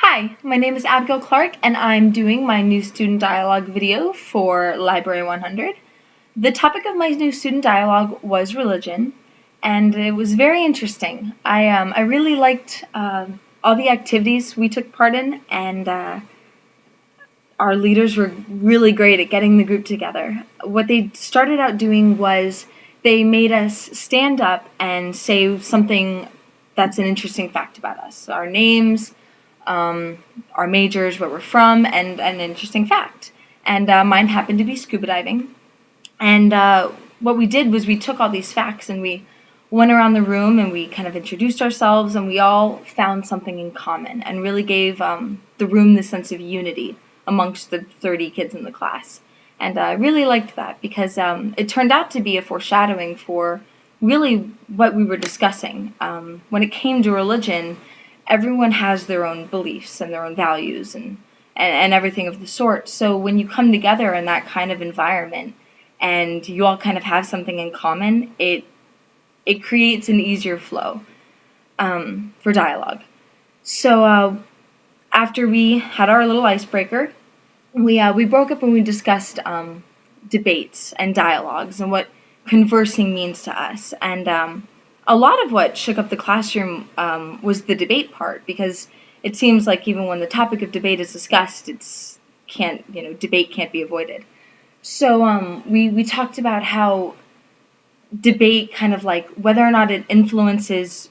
Hi, my name is Abigail Clark, and I'm doing my new student dialogue video for Library 100. The topic of my new student dialogue was religion, and it was very interesting. I really liked all the activities we took part in, and our leaders were really great at getting the group together. What they started out doing was they made us stand up and say something that's an interesting fact about us. Our names, our majors, where we're from, and an interesting fact. And mine happened to be scuba diving. And what we did was we took all these facts and we went around the room and we kind of introduced ourselves, and we all found something in common and really gave the room this sense of unity amongst the 30 kids in the class. And I really liked that because it turned out to be a foreshadowing for really what we were discussing. When it came to religion, everyone has their own beliefs and their own values and everything of the sort. So when you come together in that kind of environment and you all kind of have something in common, it creates an easier flow for dialogue. So after we had our little icebreaker, we broke up and we discussed debates and dialogues and what conversing means to us. And a lot of what shook up the classroom was the debate part, because it seems like even when the topic of debate is discussed, debate can't be avoided. So we talked about how debate kind of like whether or not it influences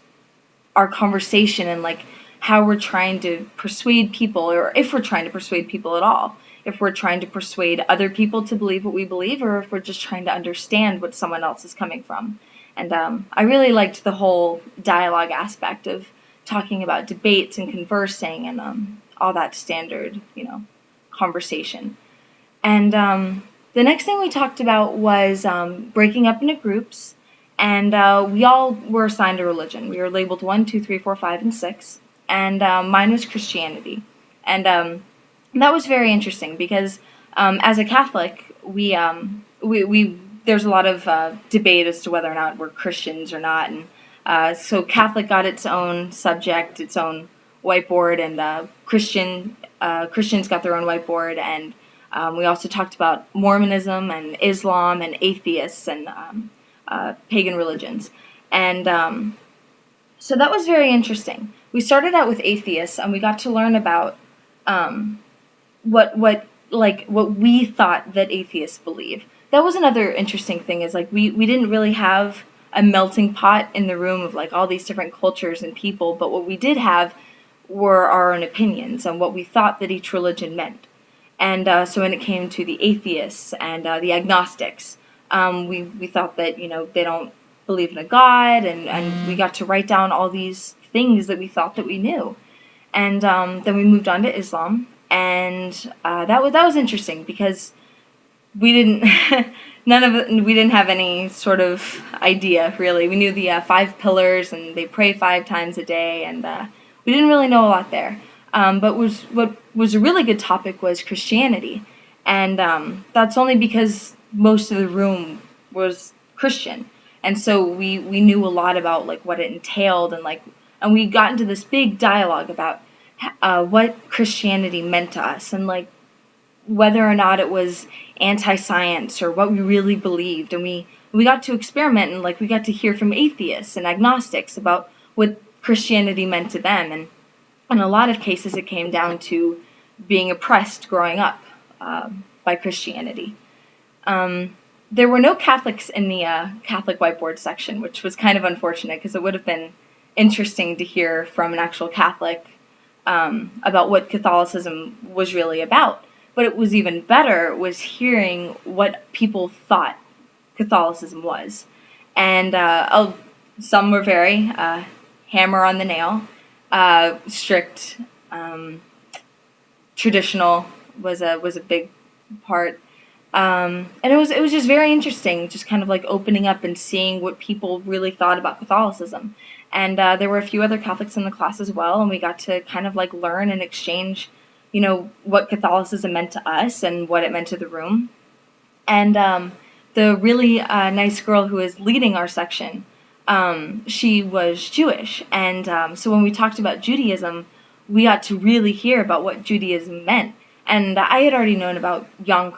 our conversation and like how we're trying to persuade people, or if we're trying to persuade people at all, if we're trying to persuade other people to believe what we believe, or if we're just trying to understand what someone else is coming from. And I really liked the whole dialogue aspect of talking about debates and conversing and all that standard, conversation. And the next thing we talked about was breaking up into groups, and we all were assigned a religion. We were labeled 1, 2, 3, 4, 5, and 6, and mine was Christianity. And that was very interesting because as a Catholic, we there's a lot of debate as to whether or not we're Christians or not, and so Catholic got its own subject, its own whiteboard, and Christians got their own whiteboard, and we also talked about Mormonism and Islam and atheists and pagan religions, and so that was very interesting. We started out with atheists, and we got to learn about what we thought that atheists believe. That was another interesting thing, is like we didn't really have a melting pot in the room of like all these different cultures and people, but what we did have were our own opinions on what we thought that each religion meant. And so when it came to the atheists and the agnostics, we thought that they don't believe in a god, and we got to write down all these things that we thought that we knew. And then we moved on to Islam, and that was interesting because we didn't we didn't have any sort of idea really. We knew the 5 pillars, and they pray 5 times a day, and we didn't really know a lot there. But what was a really good topic was Christianity, and that's only because most of the room was Christian, and so we knew a lot about like what it entailed, and we got into this big dialogue about what Christianity meant to us, and like whether or not it was anti-science or what we really believed. And we got to experiment, and like we got to hear from atheists and agnostics about what Christianity meant to them, and in a lot of cases it came down to being oppressed growing up by Christianity. There were no Catholics in the Catholic whiteboard section, which was kind of unfortunate because it would have been interesting to hear from an actual Catholic about what Catholicism was really about. But it was even better was hearing what people thought Catholicism was. And some were very hammer on the nail, strict, traditional was a big part. And it was just very interesting, just kind of like opening up and seeing what people really thought about Catholicism. And there were a few other Catholics in the class as well, and we got to kind of like learn and exchange what Catholicism meant to us and what it meant to the room. And the really nice girl who is leading our section, she was Jewish. And so when we talked about Judaism, we got to really hear about what Judaism meant. And I had already known about Yom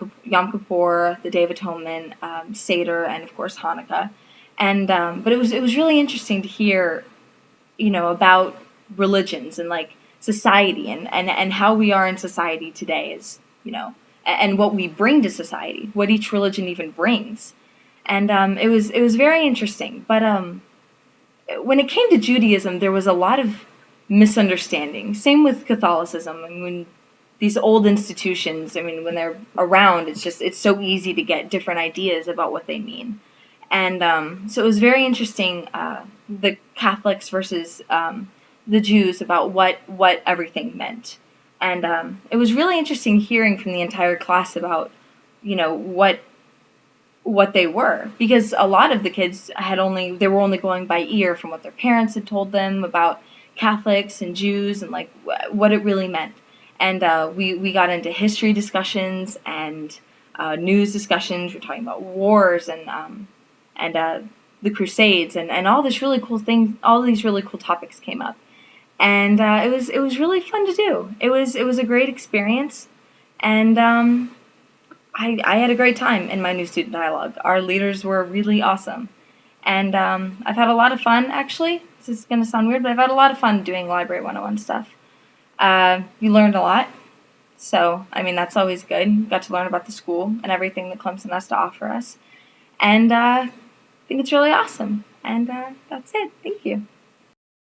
Kippur, the Day of Atonement, Seder, and of course Hanukkah. And but it was really interesting to hear, about religions and like society and how we are in society today is, and what we bring to society, what each religion even brings. And it was very interesting. But when it came to Judaism, there was a lot of misunderstanding. Same with Catholicism. I mean, when these old institutions, I mean, when they're around, it's so easy to get different ideas about what they mean. And so it was very interesting, the Catholics versus the Jews, about what everything meant. And it was really interesting hearing from the entire class about, what they were, because a lot of the kids they were only going by ear from what their parents had told them about Catholics and Jews and like what it really meant. And we got into history discussions and news discussions. We're talking about wars and the Crusades and all this really cool thing. All these really cool topics came up, and it was really fun to do. It was a great experience, and I had a great time in my new student dialogue. Our leaders were really awesome. And I've had a lot of fun, actually. This is going to sound weird, but I've had a lot of fun doing Library 101 stuff. You learned a lot. So, I mean, that's always good. Got to learn about the school and everything that Clemson has to offer us. And I think it's really awesome. And that's it. Thank you.